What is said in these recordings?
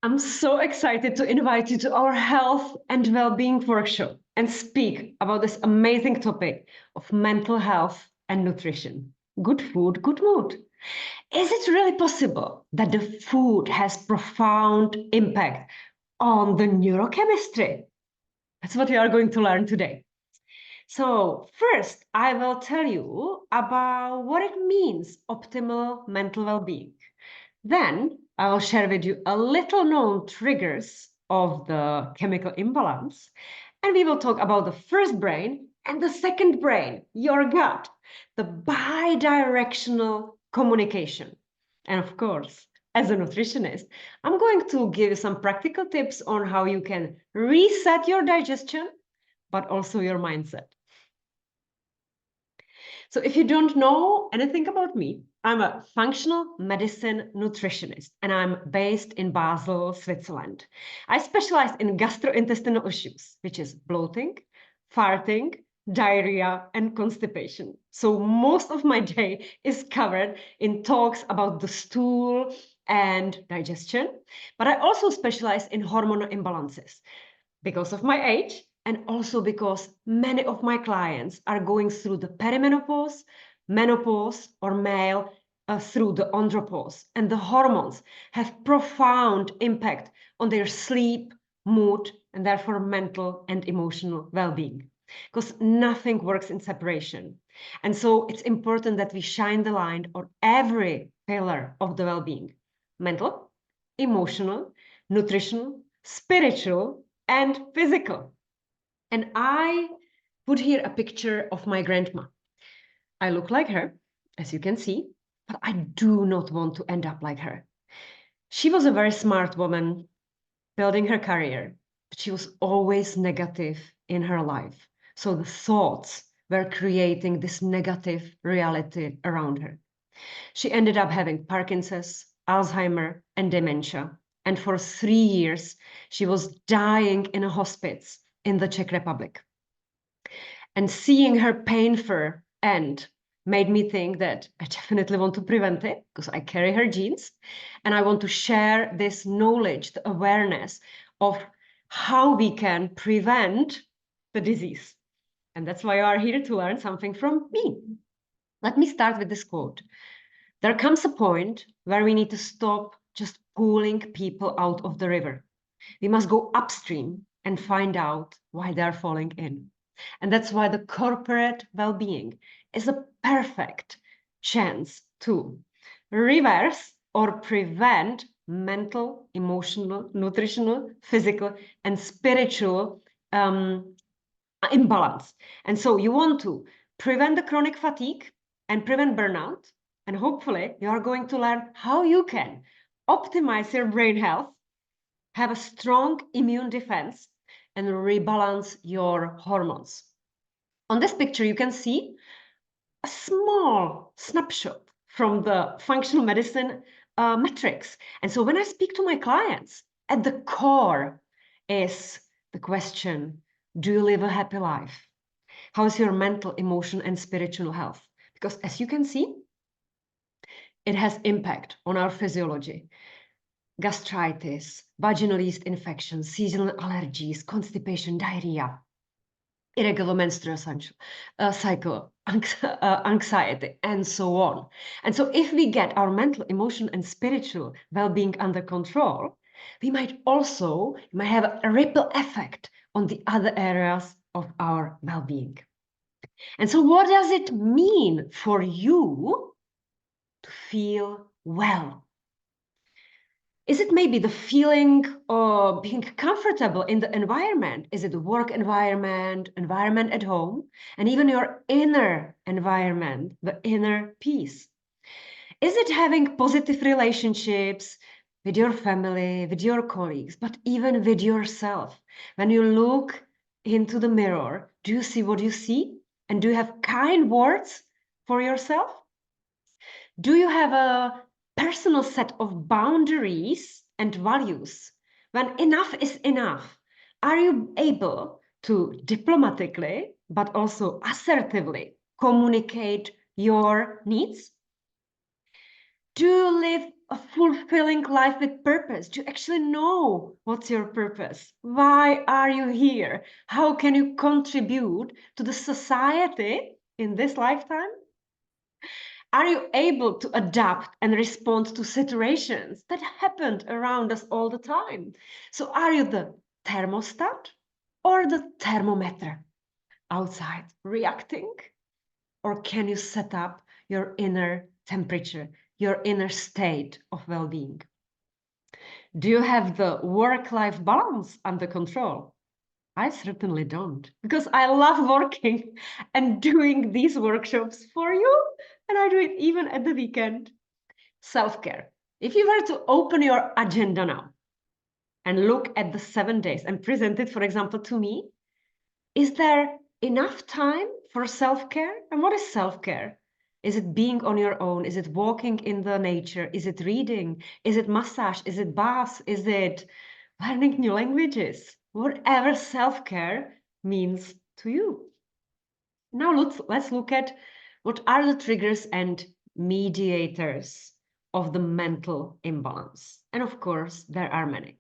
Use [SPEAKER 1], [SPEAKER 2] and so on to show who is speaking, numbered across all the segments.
[SPEAKER 1] I'm so excited to invite you to our health and well-being workshop and speak about this amazing topic of mental health and nutrition. Good food, good mood. Is it really possible that the food has profound impact on the neurochemistry? That's what we are going to learn today. So first, I will tell you about what it means optimal mental well-being. Then I will share with you a little known triggers of the chemical imbalance. And we will talk about the first brain and the second brain, your gut, the bidirectional communication. And of course, as a nutritionist, I'm going to give you some practical tips on how you can reset your digestion, but also your mindset. So if you don't know anything about me, I'm a functional medicine nutritionist and I'm based in Basel, Switzerland. I specialize in gastrointestinal issues, which is bloating, farting, diarrhea, and constipation. So most of my day is covered in talks about the stool and digestion, but I also specialize in hormonal imbalances. Because of my age, and also because many of my clients are going through the perimenopause, menopause, or male through the andropause. And the hormones have profound impact on their sleep, mood, and therefore mental and emotional well-being. Because nothing works in separation. And so it's important that we shine the light on every pillar of the well-being: mental, emotional, nutritional, spiritual, and physical. And I put here a picture of my grandma. I look like her, as you can see, but I do not want to end up like her. She was a very smart woman building her career, but she was always negative in her life. So the thoughts were creating this negative reality around her. She ended up having Parkinson's, Alzheimer, and dementia. And for 3 years, she was dying in a hospice in the Czech Republic. And seeing her painful end made me think that I definitely want to prevent it because I carry her genes. And I want to share this knowledge, the awareness of how we can prevent the disease. And that's why you are here to learn something from me. Let me start with this quote. There comes a point where we need to stop just pulling people out of the river. We must go upstream and find out why they're falling in. And that's why the corporate well-being is a perfect chance to reverse or prevent mental, emotional, nutritional, physical, and spiritual imbalance. And so you want to prevent the chronic fatigue and prevent burnout. And hopefully you are going to learn how you can optimize your brain health, have a strong immune defense, and rebalance your hormones. On this picture, you can see a small snapshot from the functional medicine metrics. And so when I speak to my clients, at the core is the question, do you live a happy life? How's your mental, emotional, and spiritual health? Because as you can see, it has impact on our physiology. Gastritis, vaginal yeast infections, seasonal allergies, constipation, diarrhea, irregular menstrual cycle, anxiety, and so on. And so if we get our mental, emotional, and spiritual well-being under control, we might have a ripple effect on the other areas of our well-being. And so what does it mean for you to feel well? Is it maybe the feeling of being comfortable in the environment? Is it the work environment, environment at home, and even your inner environment, the inner peace? Is it having positive relationships with your family, with your colleagues, but even with yourself? When you look into the mirror, do you see what you see? And do you have kind words for yourself? Do you have a personal set of boundaries and values? When enough is enough, are you able to diplomatically, but also assertively communicate your needs? Do you live a fulfilling life with purpose? Do you actually know what's your purpose? Why are you here? How can you contribute to the society in this lifetime? Are you able to adapt and respond to situations that happened around us all the time? So are you the thermostat or the thermometer outside reacting? Or can you set up your inner temperature, your inner state of well-being? Do you have the work-life balance under control? I certainly don't, because I love working and doing these workshops for you, and I do it even at the weekend. Self-care. If you were to open your agenda now and look at the 7 days and present it, for example, to me, is there enough time for self-care? And what is self-care? Is it being on your own? Is it walking in the nature? Is it reading? Is it massage? Is it baths? Is it learning new languages? Whatever self-care means to you. Now let's look at what are the triggers and mediators of the mental imbalance. And of course, there are many.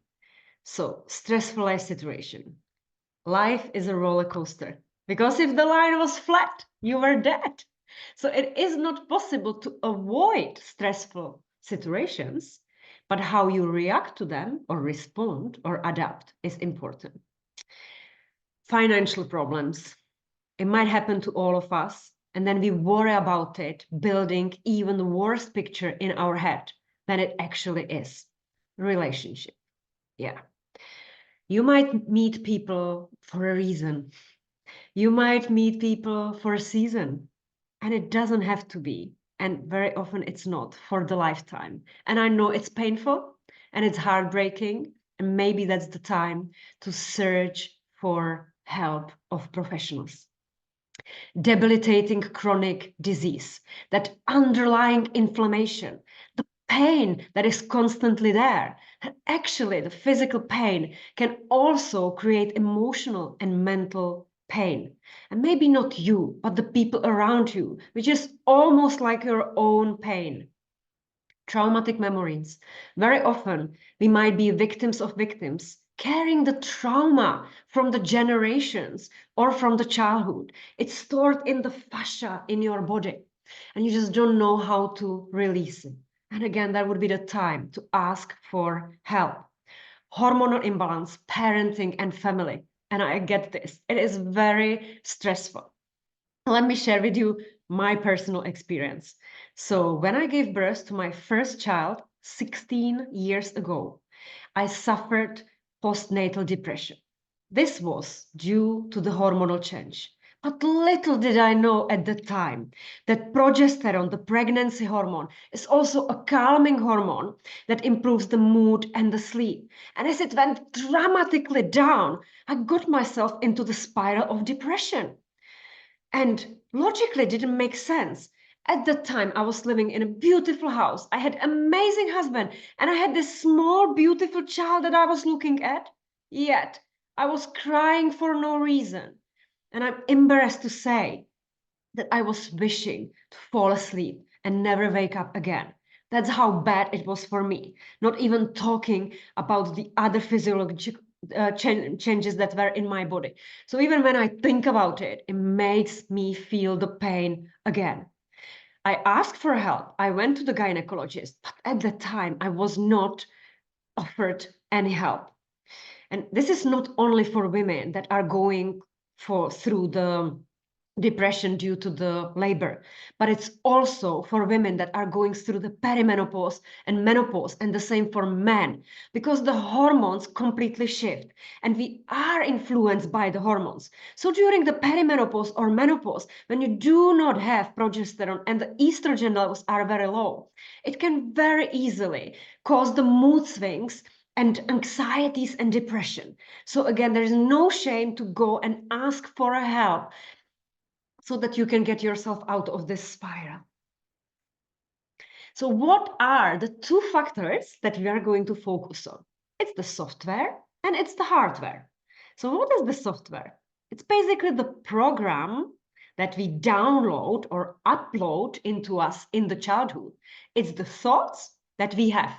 [SPEAKER 1] So, stressful life situation. Life is a roller coaster, because if the line was flat, you were dead. So it is not possible to avoid stressful situations, but how you react to them or respond or adapt is important. Financial problems. It might happen to all of us, and then we worry about it, building even the worst picture in our head than it actually is. Relationship. Yeah. You might meet people for a reason. You might meet people for a season, and it doesn't have to be. And very often it's not for the lifetime. And I know it's painful and it's heartbreaking. And maybe that's the time to search for help of professionals. Debilitating chronic disease, that underlying inflammation, the pain that is constantly there. And actually, the physical pain can also create emotional and mental pain. And maybe not you, but the people around you, which is almost like your own pain. Traumatic memories. Very often, we might be victims of victims, carrying the trauma from the generations or from the childhood. It's stored in the fascia in your body, and you just don't know how to release it. And again, that would be the time to ask for help. Hormonal imbalance, parenting, and family. And I get this. It is very stressful. Let me share with you my personal experience. So when I gave birth to my first child 16 years ago, I suffered postnatal depression. This was due to the hormonal change. But little did I know at the time that progesterone, the pregnancy hormone, is also a calming hormone that improves the mood and the sleep. And as it went dramatically down, I got myself into the spiral of depression. And logically didn't make sense. At the time, I was living in a beautiful house. I had an amazing husband, and I had this small, beautiful child that I was looking at. Yet, I was crying for no reason. And I'm embarrassed to say that I was wishing to fall asleep and never wake up again. That's how bad it was for me. Not even talking about the other physiological changes that were in my body. So even when I think about it, it makes me feel the pain again. I asked for help. I went to the gynecologist, but at the time I was not offered any help. And this is not only for women that are going through the depression due to the labor, but it's also for women that are going through the perimenopause and menopause, and the same for men, because the hormones completely shift and we are influenced by the hormones. So during the perimenopause or menopause, when you do not have progesterone and the estrogen levels are very low, it can very easily cause the mood swings and anxieties and depression. So again, there is no shame to go and ask for help so that you can get yourself out of this spiral. So what are the two factors that we are going to focus on? It's the software and it's the hardware. So what is the software? It's basically the program that we download or upload into us in the childhood. It's the thoughts that we have.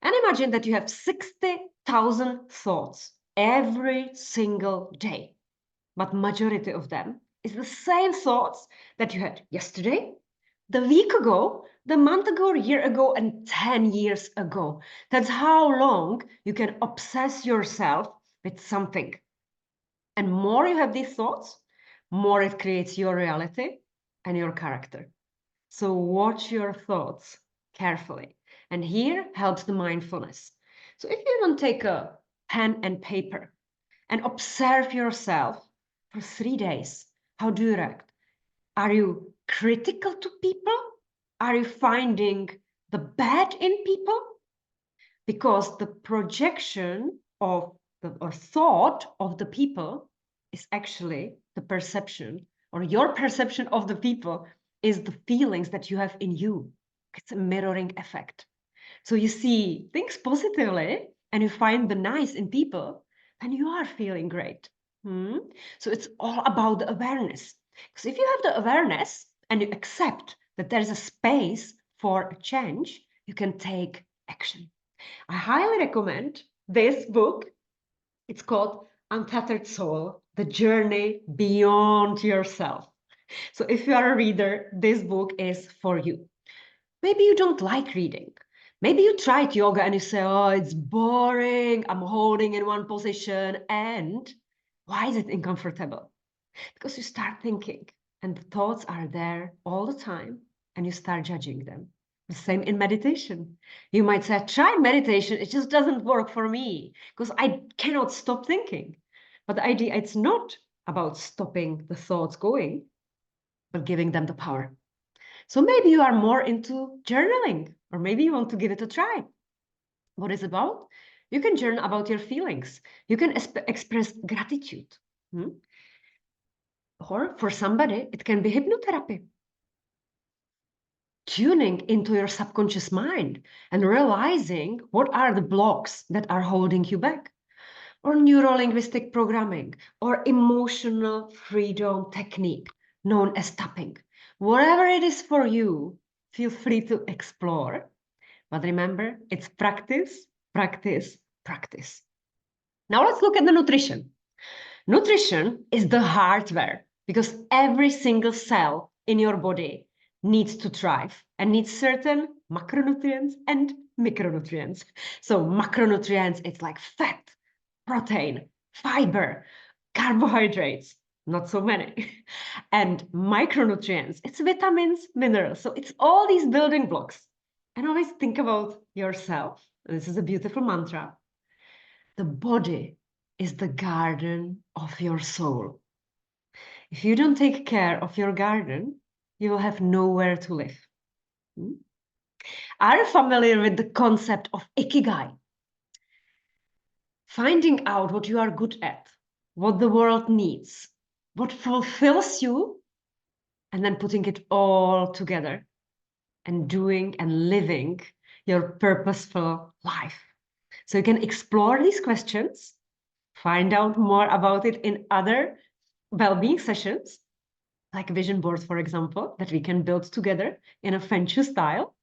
[SPEAKER 1] And imagine that you have 60,000 thoughts every single day. But majority of them is the same thoughts that you had yesterday, the week ago, the month ago, a year ago, and 10 years ago. That's how long you can obsess yourself with something. And more you have these thoughts, more it creates your reality and your character. So watch your thoughts carefully. And here helps the mindfulness. So if you don't take a pen and paper and observe yourself for 3 days, how do you react? Are you critical to people? Are you finding the bad in people? Because the projection of the or thought of the people is actually the perception, or your perception of the people is the feelings that you have in you. It's a mirroring effect. So you see things positively and you find the nice in people, and you are feeling great. So it's all about the awareness. Because if you have the awareness and you accept that there's a space for a change, you can take action. I highly recommend this book. It's called Untethered Soul, The Journey Beyond Yourself. So if you are a reader, this book is for you. Maybe you don't like reading. Maybe you tried yoga and you say, oh, it's boring. I'm holding in one position. And why is it uncomfortable? Because you start thinking and the thoughts are there all the time and you start judging them. The same in meditation. You might say, try meditation. It just doesn't work for me because I cannot stop thinking. But the idea, it's not about stopping the thoughts going, but giving them the power. So maybe you are more into journaling, or maybe you want to give it a try. What is it about? You can journal about your feelings. You can express gratitude. Or for somebody, it can be hypnotherapy. Tuning into your subconscious mind and realizing what are the blocks that are holding you back. Or neuro-linguistic programming, or emotional freedom technique known as tapping. Whatever it is for you, feel free to explore. But remember, it's practice, practice, practice. Now let's look at the nutrition. Nutrition is the hardware because every single cell in your body needs to thrive and needs certain macronutrients and micronutrients. So macronutrients, it's like fat, protein, fiber, carbohydrates, not so many. And micronutrients, it's vitamins, minerals. So it's all these building blocks. And always think about yourself. This is a beautiful mantra. The body is the garden of your soul. If you don't take care of your garden, you will have nowhere to live. Are you familiar with the concept of ikigai? Finding out what you are good at, what the world needs, what fulfills you, and then putting it all together and doing and living your purposeful life. So you can explore these questions, find out more about it in other well-being sessions, like a vision board, for example, that we can build together in a Feng Shui style,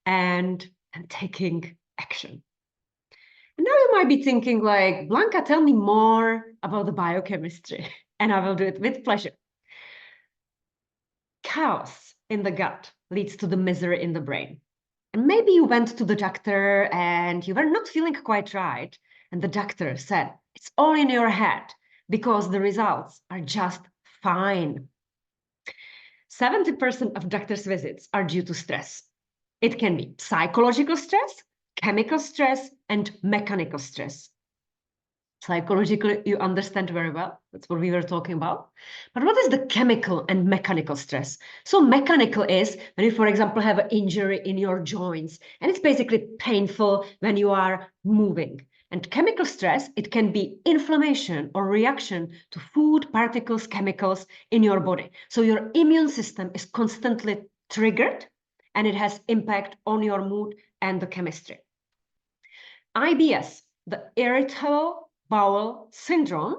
[SPEAKER 1] and taking action. And now you might be thinking like, Blanca, tell me more about the biochemistry, and I will do it with pleasure. Chaos in the gut leads to the misery in the brain. And maybe you went to the doctor and you were not feeling quite right, and the doctor said, it's all in your head because the results are just fine. 70% of doctor's visits are due to stress. It can be psychological stress, chemical stress, and mechanical stress. Psychologically, you understand very well. That's what we were talking about. But what is the chemical and mechanical stress? So mechanical is when you, for example, have an injury in your joints, and it's basically painful when you are moving. And chemical stress, it can be inflammation or reaction to food, particles, chemicals in your body. So your immune system is constantly triggered, and it has impact on your mood and the chemistry. IBS, the irritable bowel syndrome,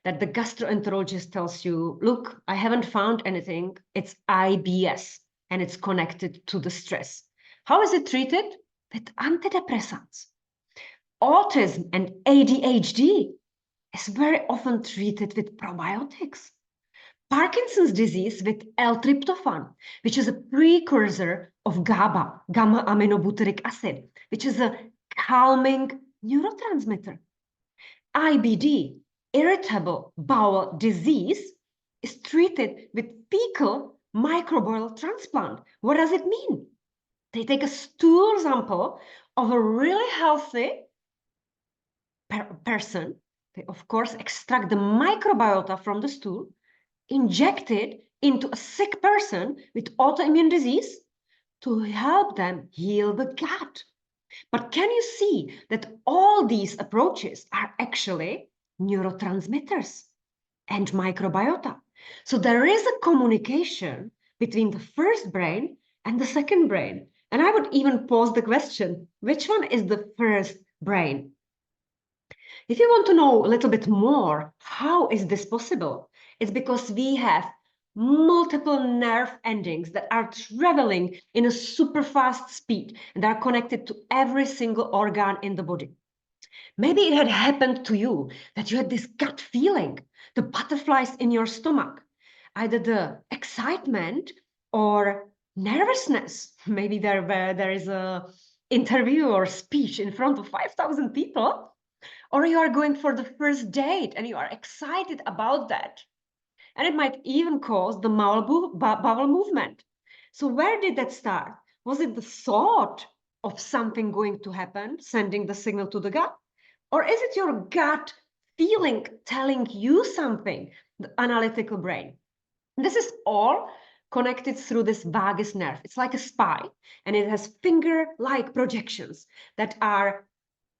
[SPEAKER 1] that the gastroenterologist tells you, look, I haven't found anything, it's IBS, and it's connected to the stress. How is it treated? with antidepressants. Autism and ADHD is very often treated with probiotics. Parkinson's disease with L-tryptophan, which is a precursor of GABA, gamma-aminobutyric acid, which is a calming neurotransmitter. IBD, irritable bowel disease, is treated with fecal microbial transplant. What does it mean? They take a stool sample of a really healthy person. They, of course, extract the microbiota from the stool, inject it into a sick person with autoimmune disease to help them heal the gut. But can you see that all these approaches are actually neurotransmitters and microbiota? So there is a communication between the first brain and the second brain. And I would even pose the question, which one is the first brain? If you want to know a little bit more, how is this possible? It's because we have multiple nerve endings that are traveling in a super fast speed and are connected to every single organ in the body. Maybe it had happened to you that you had this gut feeling, the butterflies in your stomach, either the excitement or nervousness. Maybe there is a interview or speech in front of 5,000 people, or you are going for the first date and you are excited about that. And it might even cause the bowel movement. So where did that start? Was it the thought of something going to happen, sending the signal to the gut? Or is it your gut feeling telling you something, the analytical brain? This is all connected through this vagus nerve. It's like a spy, and it has finger-like projections that are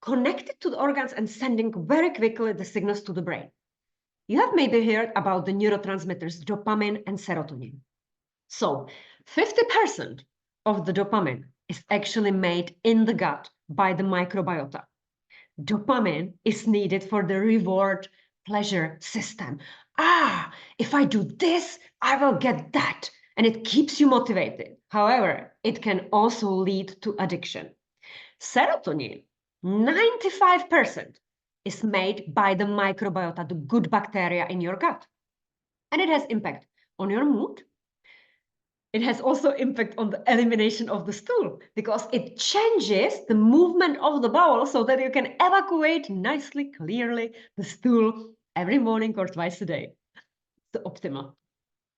[SPEAKER 1] connected to the organs and sending very quickly the signals to the brain. You have maybe heard about the neurotransmitters dopamine and serotonin. So 50% of the dopamine is actually made in the gut by the microbiota. Dopamine is needed for the reward pleasure system. If I do this, I will get that. And it keeps you motivated. However, it can also lead to addiction. Serotonin, 95% is made by the microbiota, the good bacteria in your gut. And it has impact on your mood. It has also impact on the elimination of the stool because it changes the movement of the bowel so that you can evacuate nicely, clearly the stool every morning or twice a day. It's the optimal.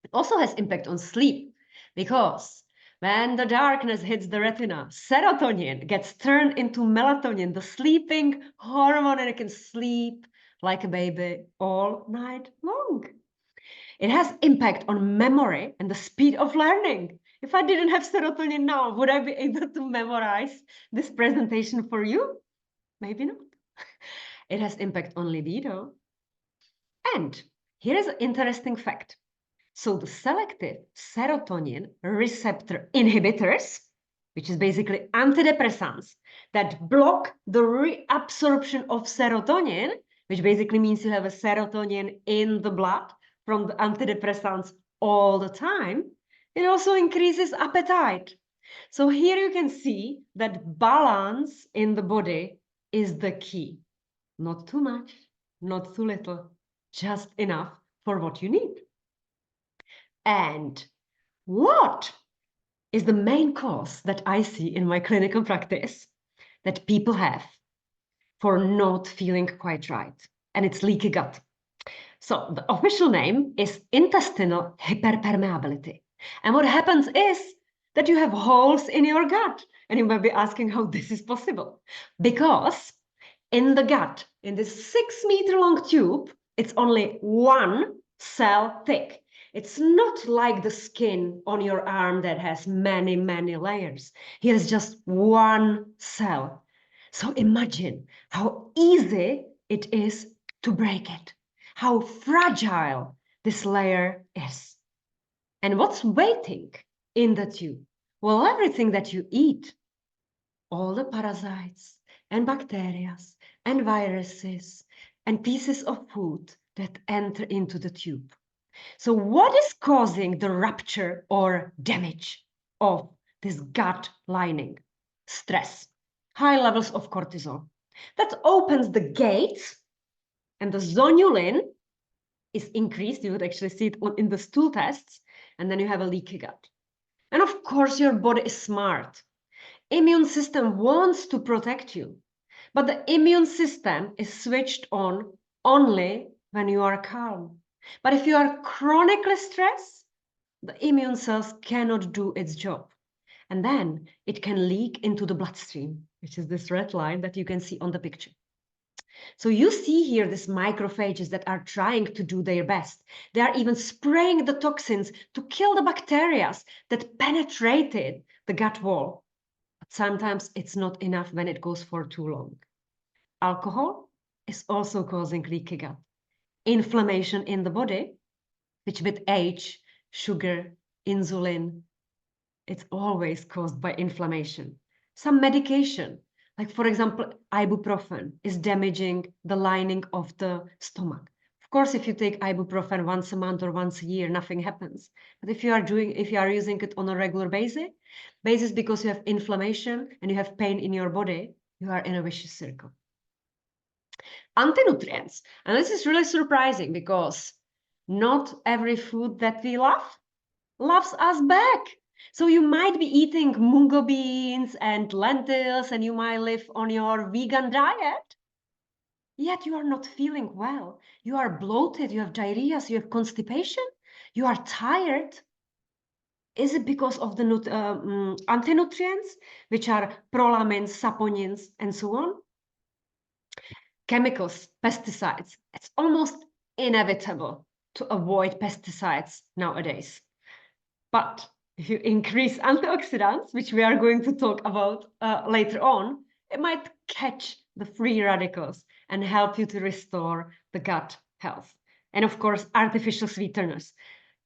[SPEAKER 1] It also has impact on sleep because when the darkness hits the retina, serotonin gets turned into melatonin, the sleeping hormone, and you can sleep like a baby all night long. It has impact on memory and the speed of learning. If I didn't have serotonin now, would I be able to memorize this presentation for you? Maybe not. It has impact on libido. And here is an interesting fact. So the selective serotonin receptor inhibitors, which is basically antidepressants that block the reabsorption of serotonin, which basically means you have a serotonin in the blood from the antidepressants all the time, it also increases appetite. So here you can see that balance in the body is the key. Not too much, not too little, just enough for what you need. And what is the main cause that I see in my clinical practice that people have for not feeling quite right? And it's leaky gut. So the official name is intestinal hyperpermeability. And what happens is that you have holes in your gut. And you might be asking how this is possible. Because in the gut, in this 6-meter long tube, it's only one cell thick. It's not like the skin on your arm that has many, many layers. Here's just one cell. So imagine how easy it is to break it, how fragile this layer is. And what's waiting in the tube? Well, everything that you eat, all the parasites and bacteria and viruses and pieces of food that enter into the tube. So what is causing the rupture or damage of this gut lining? Stress. high levels of cortisol. That opens the gates, and the zonulin is increased. You would actually see it in the stool tests, and then you have a leaky gut. And of course, your body is smart. Immune system wants to protect you, but the immune system is switched on only when you are calm. But if you are chronically stressed, the immune cells cannot do its job. And then it can leak into the bloodstream, which is this red line that you can see on the picture. So you see here these macrophages that are trying to do their best. They are even spraying the toxins to kill the bacteria that penetrated the gut wall. But sometimes it's not enough when it goes for too long. Alcohol is also causing leaky gut. Inflammation in the body, which with age, sugar, insulin, it's always caused by inflammation. Some medication, like for example, ibuprofen, is damaging the lining of the stomach. Of course, if you take ibuprofen once a month or once a year, nothing happens. But if you are using it on a regular basis because you have inflammation and you have pain in your body, you are in a vicious circle. Antinutrients, and this is really surprising because not every food that we love loves us back. So you might be eating mungo beans and lentils, and you might live on your vegan diet, yet you are not feeling well. You are bloated, you have diarrhea, you have constipation, you are tired. Is it because of the antinutrients, which are prolamins, saponins, and so on? Chemicals, pesticides. It's almost inevitable to avoid pesticides nowadays. But if you increase antioxidants, which we are going to talk about later on, it might catch the free radicals and help you to restore the gut health. And of course, artificial sweeteners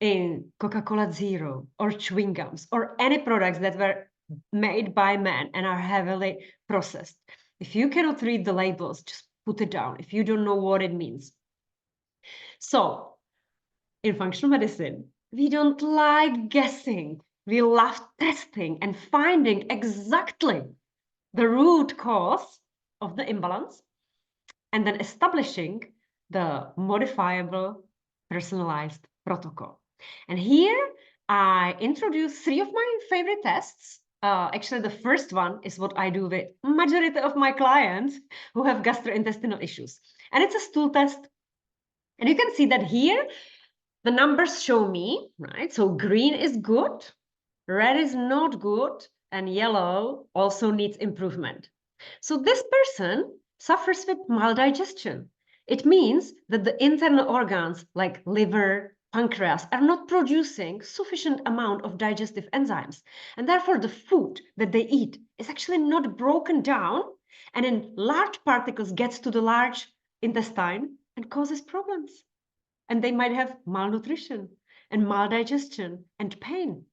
[SPEAKER 1] in Coca-Cola Zero or chewing gums or any products that were made by man and are heavily processed. If you cannot read the labels, just put it down if you don't know what it means. So in functional medicine, we don't like guessing. We love testing and finding exactly the root cause of the imbalance and then establishing the modifiable personalized protocol. And here I introduce 3 of my favorite tests. Actually, the first one is what I do with majority of my clients who have gastrointestinal issues. And it's a stool test. And you can see that here, the numbers show me, right? So green is good, red is not good, and yellow also needs improvement. So this person suffers with maldigestion. It means that the internal organs like liver, pancreas are not producing sufficient amount of digestive enzymes. And therefore the food that they eat is actually not broken down and in large particles gets to the large intestine and causes problems. And they might have malnutrition and maldigestion and pain.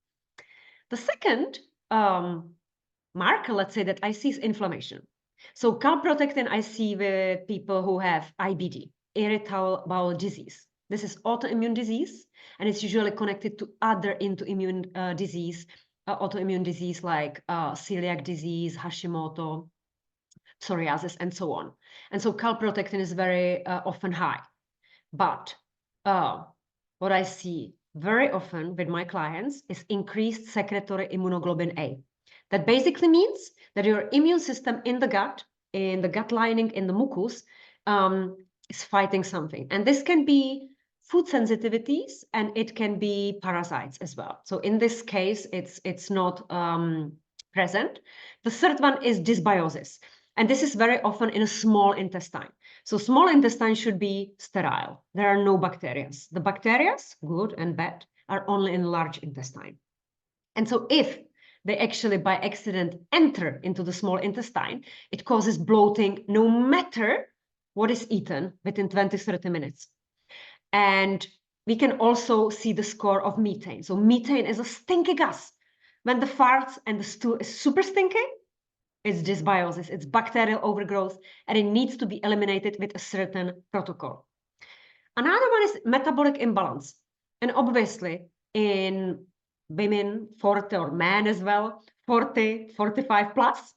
[SPEAKER 1] The second marker, let's say, that I see is inflammation. So calprotectin I see with people who have IBD, irritable bowel disease. This is autoimmune disease, and it's usually connected to other autoimmune disease like celiac disease, Hashimoto, psoriasis, and so on. And so calprotectin is very often high. But what I see very often with my clients is increased secretory immunoglobulin A. That basically means that your immune system in the gut lining, in the mucus, is fighting something. And this can be food sensitivities and it can be parasites as well. So in this case, it's not present. The third one is dysbiosis. And this is very often in a small intestine. So small intestine should be sterile. There are no bacteria. The bacteria, good and bad, are only in large intestine. And so if they actually by accident enter into the small intestine, it causes bloating no matter what is eaten within 20-30 minutes. And we can also see the score of methane. So methane is a stinky gas. When the farts and the stool is super stinky, it's dysbiosis, it's bacterial overgrowth, and it needs to be eliminated with a certain protocol. Another one is metabolic imbalance. And obviously, in women 40 or men as well, 40, 45 plus,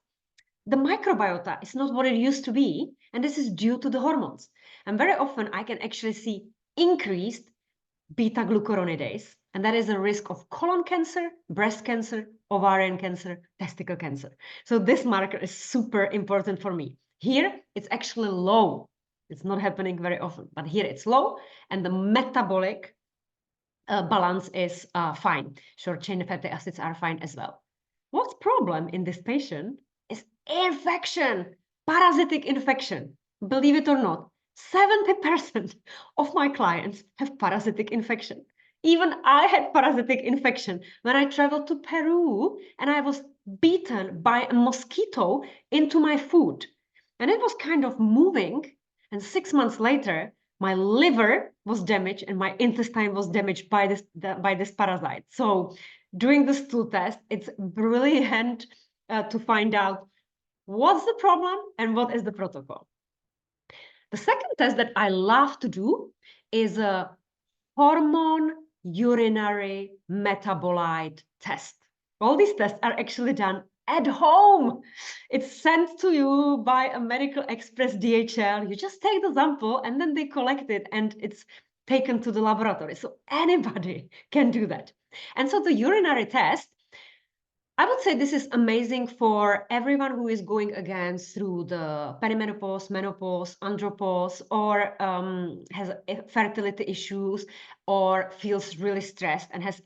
[SPEAKER 1] the microbiota is not what it used to be, and this is due to the hormones. And very often I can actually see increased beta-glucuronidase, and that is a risk of colon cancer, breast cancer, ovarian cancer, testicle cancer. So this marker is super important for me. Here, it's actually low. It's not happening very often, but here it's low, and the metabolic balance is fine. Short-chain fatty acids are fine as well. What's problem in this patient is infection, parasitic infection. Believe it or not, 70% of my clients have parasitic infection. Even I had parasitic infection when I traveled to Peru and I was bitten by a mosquito into my food. And it was kind of moving. And 6 months later, my liver was damaged and my intestine was damaged by this parasite. So doing the stool test, it's brilliant to find out what's the problem and what is the protocol. The second test that I love to do is a hormone urinary metabolite test. All these tests are actually done at home. It's sent to you by a medical express DHL. You just take the sample and then they collect it and it's taken to the laboratory. So anybody can do that. And so the urinary test, I would say this is amazing for everyone who is going again through the perimenopause, menopause, andropause, or has fertility issues, or feels really stressed and has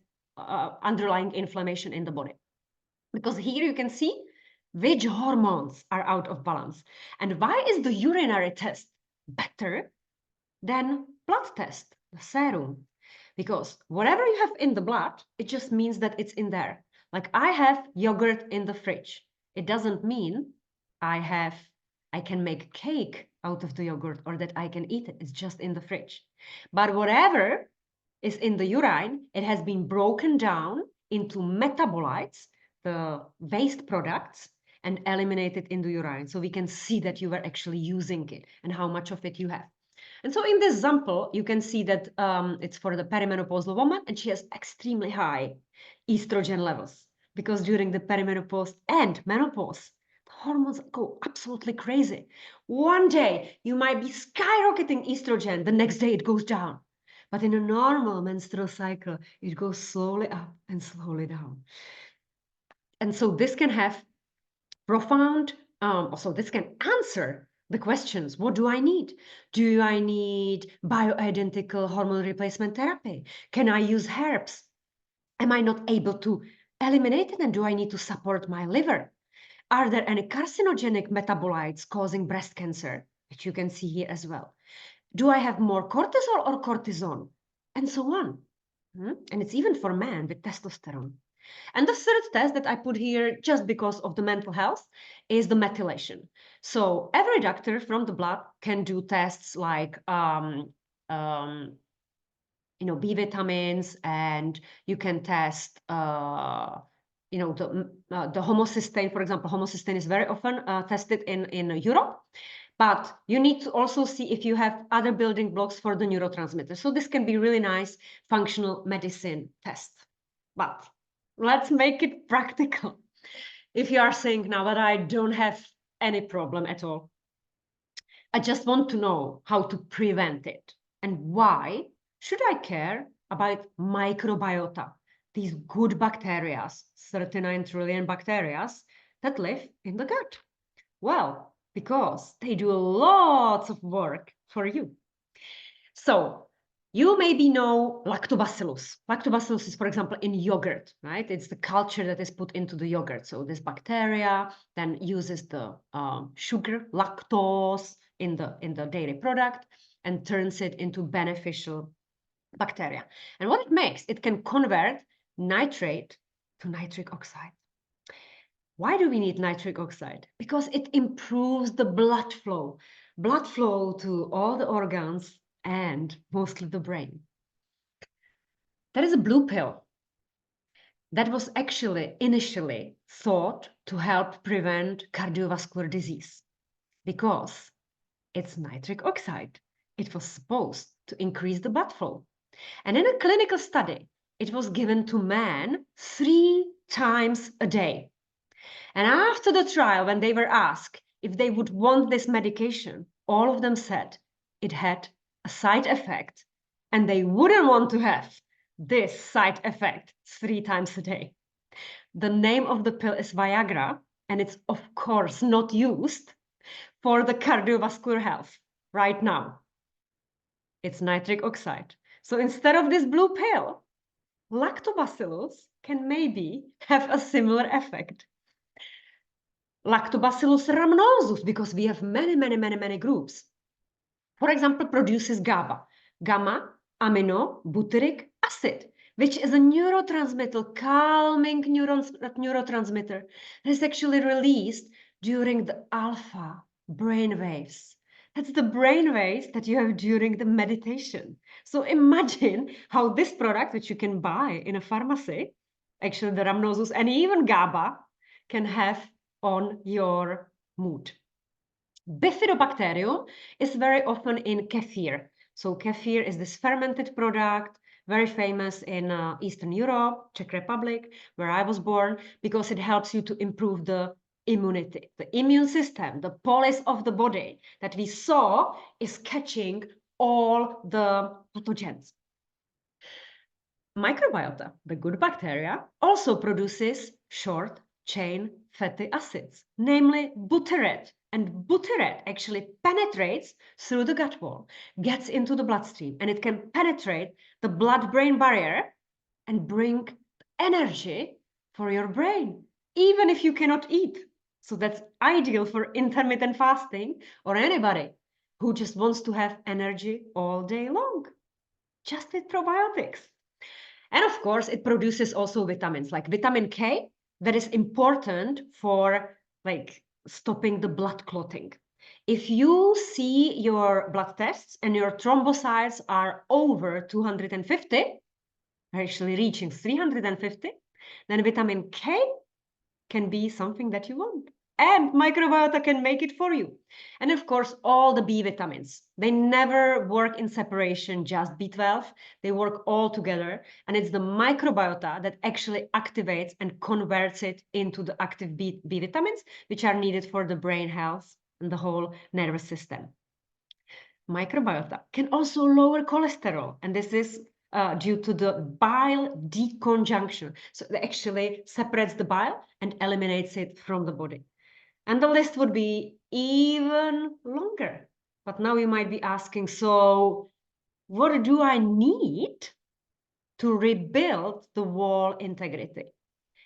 [SPEAKER 1] underlying inflammation in the body. Because here you can see which hormones are out of balance. And why is the urinary test better than blood test, the serum? Because whatever you have in the blood, it just means that it's in there. Like I have yogurt in the fridge. It doesn't mean I can make cake out of the yogurt or that I can eat it. It's just in the fridge. But whatever is in the urine, it has been broken down into metabolites, the waste products, and eliminated in the urine. So we can see that you were actually using it and how much of it you have. And so in this example, you can see that it's for the perimenopausal woman and she has extremely high estrogen levels because during the perimenopause and menopause, the hormones go absolutely crazy. One day you might be skyrocketing estrogen, the next day it goes down. But in a normal menstrual cycle, it goes slowly up and slowly down. And so this can have profound, also this can answer the questions. What do I need? Do I need bioidentical hormone replacement therapy? Can I use herbs? Am I not able to eliminate it? And do I need to support my liver? Are there any carcinogenic metabolites causing breast cancer, which you can see here as well? Do I have more cortisol or cortisone? And so on. And it's even for men with testosterone. And the third test that I put here, just because of the mental health, is the methylation. So every doctor from the blood can do tests like, B vitamins, and you can test, the homocysteine, for example. Homocysteine is very often tested in Europe. But you need to also see if you have other building blocks for the neurotransmitters. So this can be really nice functional medicine test. But let's make it practical. If you are saying now that I don't have any problem at all, I just want to know how to prevent it. And why should I care about microbiota, these good bacteria, 39 trillion bacteria that live in the gut? Well, because they do lots of work for you. So you maybe know lactobacillus. Lactobacillus is, for example, in yogurt, right? It's the culture that is put into the yogurt. So this bacteria then uses the sugar, lactose, in the dairy product and turns it into beneficial bacteria. And what it makes, it can convert nitrate to nitric oxide. Why do we need nitric oxide? Because it improves the blood flow to all the organs and mostly the brain. There is a blue pill that was actually initially thought to help prevent cardiovascular disease because it's nitric oxide. It was supposed to increase the blood flow. And in a clinical study, it was given to men 3 times a day. And after the trial, when they were asked if they would want this medication, all of them said it had a side effect and they wouldn't want to have this side effect 3 times a day. The name of the pill is Viagra, and it's of course not used for the cardiovascular health right now. It's nitric oxide. So instead of this blue pill, lactobacillus can maybe have a similar effect. Lactobacillus rhamnosus, because we have many groups, for example, produces GABA, gamma-aminobutyric acid, which is a neurotransmitter, calming neurotransmitter that is actually released during the alpha brain waves. That's the brain waves that you have during the meditation. So imagine how this product, which you can buy in a pharmacy, actually the rhamnosus and even GABA, can have on your mood. Bifidobacterium is very often in kefir. So kefir is this fermented product, very famous in Eastern Europe, Czech Republic, where I was born, because it helps you to improve the immunity. The immune system, the police of the body that we saw is catching all the pathogens. Microbiota, the good bacteria, also produces short-chain fatty acids, namely butyrate. And butyrate actually penetrates through the gut wall, gets into the bloodstream, and it can penetrate the blood-brain barrier and bring energy for your brain, even if you cannot eat. So that's ideal for intermittent fasting or anybody who just wants to have energy all day long, just with probiotics. And of course, it produces also vitamins like vitamin K that is important for like stopping the blood clotting. If you see your blood tests and your thrombocytes are over 250, actually reaching 350, then vitamin K can be something that you want. And microbiota can make it for you. And of course, all the B vitamins, they never work in separation, just B12. They work all together. And it's the microbiota that actually activates and converts it into the active B vitamins, which are needed for the brain health and the whole nervous system. Microbiota can also lower cholesterol. And this is due to the bile deconjunction. So it actually separates the bile and eliminates it from the body. And the list would be even longer. But now you might be asking, so what do I need to rebuild the wall integrity?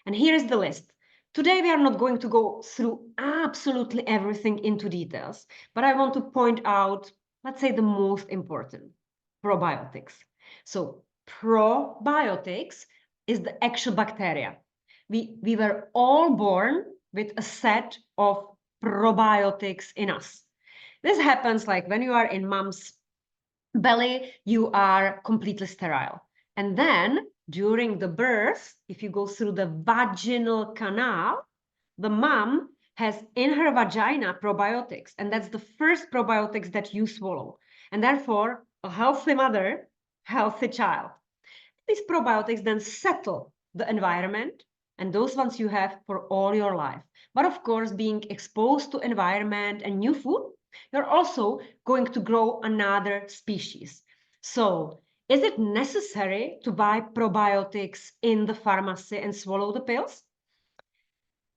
[SPEAKER 1] And here is the list. Today, we are not going to go through absolutely everything into details, but I want to point out, let's say, the most important, probiotics. So probiotics is the actual bacteria. We were all born with a set of probiotics in us. This happens like when you are in mom's belly, you are completely sterile. And then during the birth, if you go through the vaginal canal, the mom has in her vagina probiotics. And that's the first probiotics that you swallow. And therefore, a healthy mother, healthy child. These probiotics then settle the environment, and those ones you have for all your life. But of course, being exposed to environment and new food, you're also going to grow another species. So is it necessary to buy probiotics in the pharmacy and swallow the pills?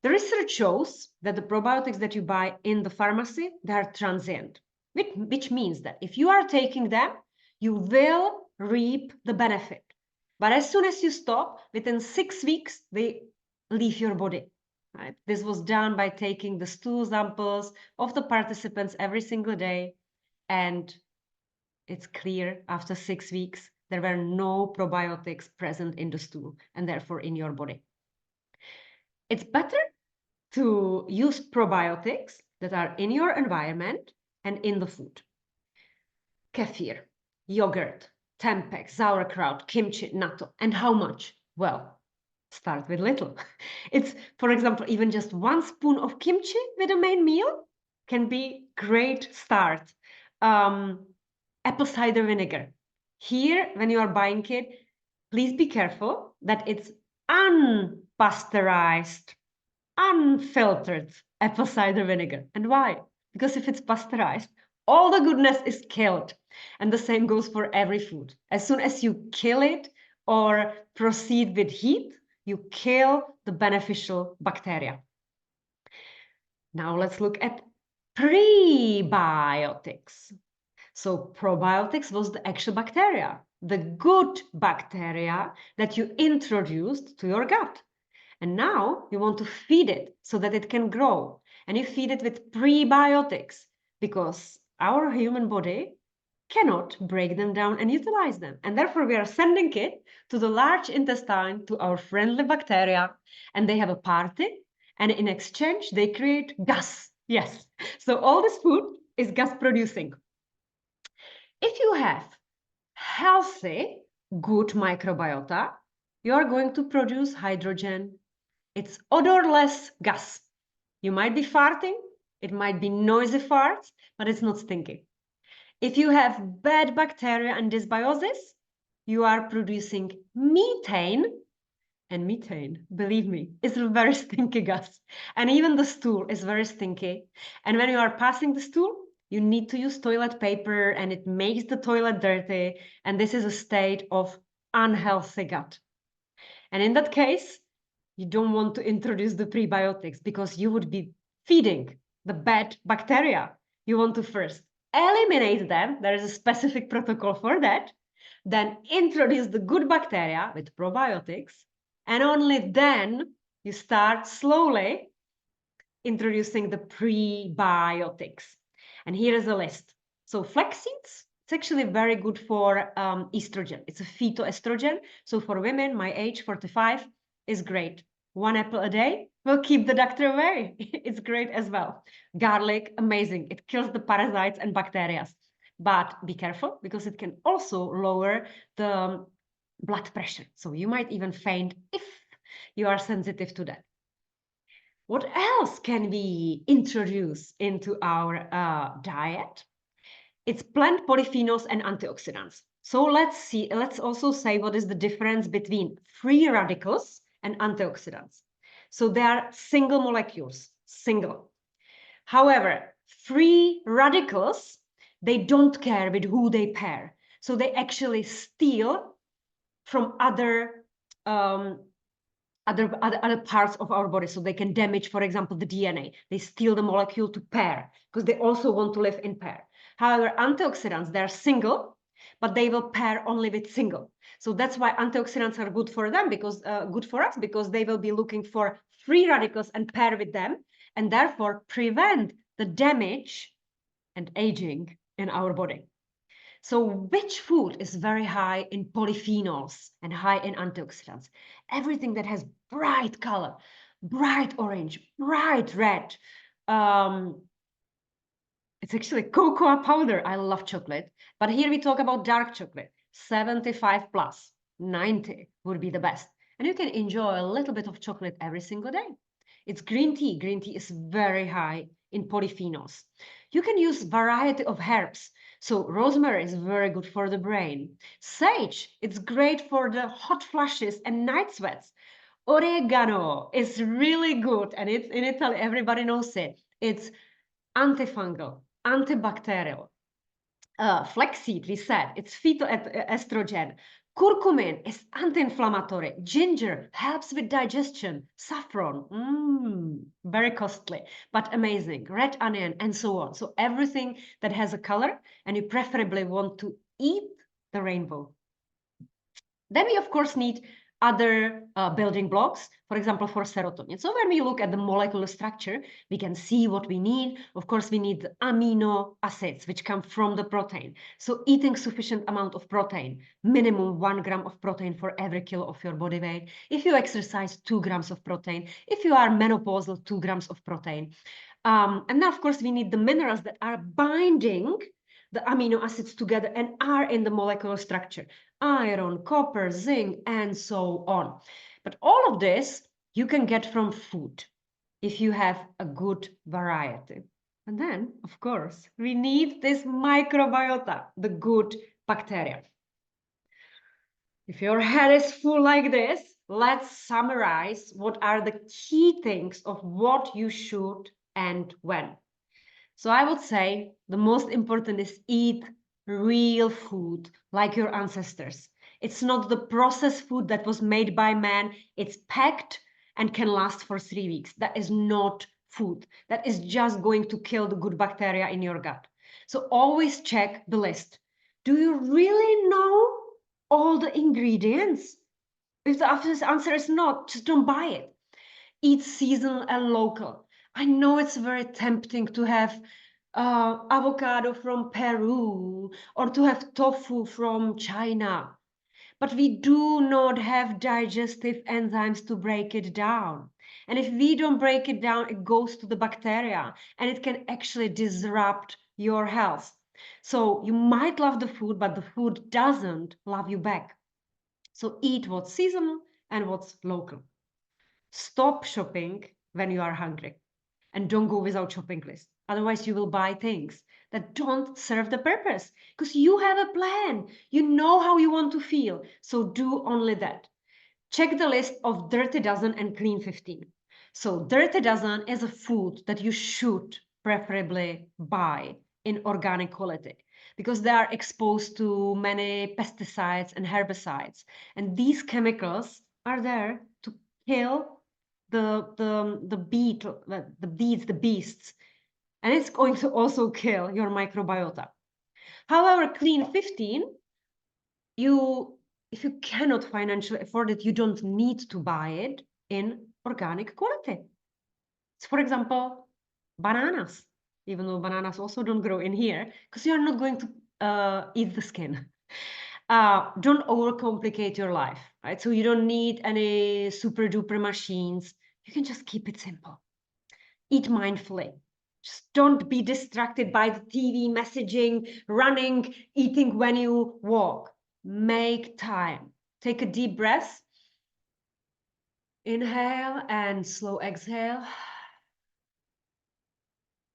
[SPEAKER 1] The research shows that the probiotics that you buy in the pharmacy, they are transient, which means that if you are taking them, you will reap the benefit. But as soon as you stop, within 6 weeks, they leave your body. Right? This was done by taking the stool samples of the participants every single day. And it's clear after 6 weeks, there were no probiotics present in the stool and therefore in your body. It's better to use probiotics that are in your environment and in the food. Kefir, yogurt, tempeh, sauerkraut, kimchi, natto. And how much? Well, start with little. It's, for example, even just 1 spoon of kimchi with a main meal can be great start. Apple cider vinegar. Here, when you are buying it, please be careful that it's unpasteurized. unfiltered apple cider vinegar. And why? Because if it's pasteurized, all the goodness is killed. And the same goes for every food. As soon as you kill it or proceed with heat, you kill the beneficial bacteria. Now let's look at prebiotics. So probiotics was the actual bacteria, the good bacteria that you introduced to your gut. And now you want to feed it so that it can grow. And you feed it with prebiotics because our human body cannot break them down and utilize them. And therefore, we are sending it to the large intestine, to our friendly bacteria, and they have a party. And in exchange, they create gas. Yes. So all this food is gas producing. If you have healthy, good microbiota, you are going to produce hydrogen. It's odorless gas. You might be farting, it might be noisy farts, but it's not stinky. If you have bad bacteria and dysbiosis, you are producing methane. And methane, believe me, is a very stinky gas. And even the stool is very stinky. And when you are passing the stool, you need to use toilet paper and it makes the toilet dirty. And this is a state of unhealthy gut. And in that case, you don't want to introduce the prebiotics because you would be feeding the bad bacteria. You want to first eliminate them. There is a specific protocol for that. Then introduce the good bacteria with probiotics. And only then you start slowly introducing the prebiotics. And here is a list. So flax seeds, it's actually very good for estrogen. It's a phytoestrogen. So for women, my age, 45, is great. 1 apple a day will keep the doctor away. It's great as well. Garlic, amazing. It kills the parasites and bacteria. But be careful because it can also lower the blood pressure. So you might even faint if you are sensitive to that. What else can we introduce into our diet? It's plant polyphenols and antioxidants. So let's also say what is the difference between free radicals and antioxidants. So they are single molecules, single. However, free radicals, they don't care with who they pair. So they actually steal from other parts of our body. So they can damage, for example, the DNA. They steal the molecule to pair because they also want to live in pair. However, antioxidants, they're single, but they will pair only with single. So that's why antioxidants are good for them, because good for us, because they will be looking for free radicals and pair with them, and therefore prevent the damage and aging in our body. So which food is very high in polyphenols and high in antioxidants? Everything that has bright color, bright orange, bright red. It's actually cocoa powder. I love chocolate. But here we talk about dark chocolate. 75 plus, 90 would be the best. And you can enjoy a little bit of chocolate every single day. It's green tea. Green tea is very high in polyphenols. You can use variety of herbs. So rosemary is very good for the brain. Sage, it's great for the hot flushes and night sweats. Oregano is really good, and it's in Italy, everybody knows it. It's antifungal, antibacterial. Flaxseed, we said, it's phytoestrogen. Curcumin is anti-inflammatory. Ginger helps with digestion. Saffron, very costly, but amazing. Red onion, and so on. So everything that has a color, and you preferably want to eat the rainbow. Then we, of course, need other building blocks, for example, for serotonin. So when we look at the molecular structure, we can see what we need. Of course, we need the amino acids, which come from the protein. So eating sufficient amount of protein, minimum 1 gram of protein for every kilo of your body weight. If you exercise, 2 grams of protein. If you are menopausal, 2 grams of protein. And now, of course, we need the minerals that are binding the amino acids together and are in the molecular structure. Iron, copper, zinc, and so on. But all of this you can get from food if you have a good variety. And then, of course, we need this microbiota, the good bacteria. If your head is full like this, let's summarize what are the key things of what you should and when. So I would say the most important is eat real food like your ancestors. It's not the processed food that was made by man. It's packed and can last for 3 weeks. That is not food. That is just going to kill the good bacteria in your gut. So always check the list. Do you really know all the ingredients? If the answer is not, just don't buy it. Eat seasonal and local. I know it's very tempting to have avocado from Peru or to have tofu from China, but we do not have digestive enzymes to break it down. And if we don't break it down, it goes to the bacteria and it can actually disrupt your health. So you might love the food, but the food doesn't love you back. So eat what's seasonal and what's local. Stop shopping when you are hungry and don't go without shopping list. Otherwise, you will buy things that don't serve the purpose because you have a plan. You know how you want to feel. So do only that. Check the list of Dirty Dozen and Clean 15. So Dirty Dozen is a food that you should preferably buy in organic quality because they are exposed to many pesticides and herbicides. And these chemicals are there to kill the beasts, and it's going to also kill your microbiota. However, Clean 15, if you cannot financially afford it, you don't need to buy it in organic quality. So for example, bananas, even though bananas also don't grow in here, because you're not going to eat the skin. Don't overcomplicate your life, right? So you don't need any super duper machines. You can just keep it simple. Eat mindfully. Just don't be distracted by the TV, messaging, running, eating when you walk. Make time. Take a deep breath. Inhale and slow exhale.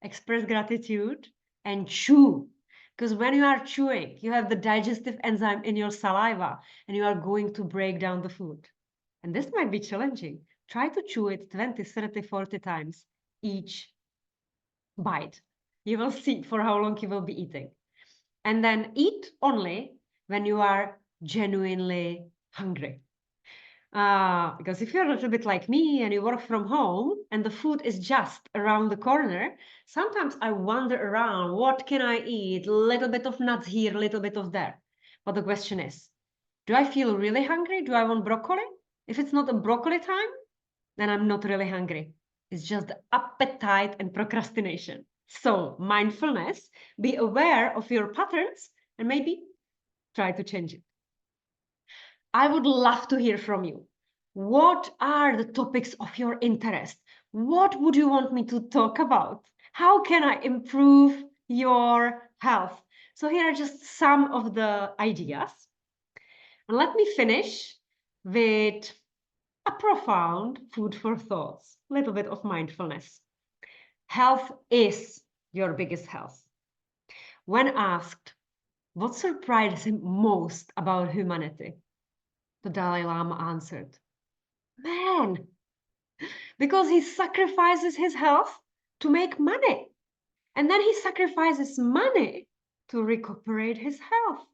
[SPEAKER 1] Express gratitude and chew. Because when you are chewing, you have the digestive enzyme in your saliva and you are going to break down the food. And this might be challenging. Try to chew it 20, 30, 40 times each bite. You will see for how long you will be eating. And then eat only when you are genuinely hungry. Because if you're a little bit like me and you work from home and the food is just around the corner, sometimes I wander around, what can I eat? A little bit of nuts here, a little bit of there. But the question is, do I feel really hungry? Do I want broccoli? If it's not a broccoli time, then I'm not really hungry. It's just appetite and procrastination. So mindfulness, be aware of your patterns and maybe try to change it. I would love to hear from you. What are the topics of your interest? What would you want me to talk about? How can I improve your health? So here are just some of the ideas. And let me finish with a profound food for thoughts, a little bit of mindfulness. Health is your biggest health. When asked, what surprised him most about humanity? The Dalai Lama answered, man, because he sacrifices his health to make money. And then he sacrifices money to recuperate his health.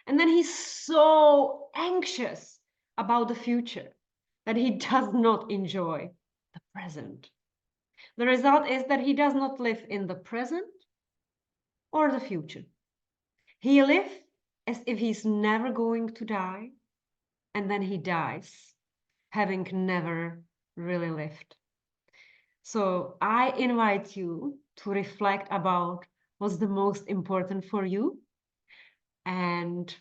[SPEAKER 1] And then he's so anxious about the future that he does not enjoy the present. The result is that he does not live in the present or the future. He lives as if he's never going to die, and then he dies, having never really lived. So I invite you to reflect about what's the most important for you and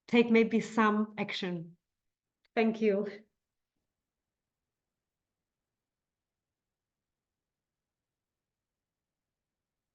[SPEAKER 1] take maybe some action. Thank you.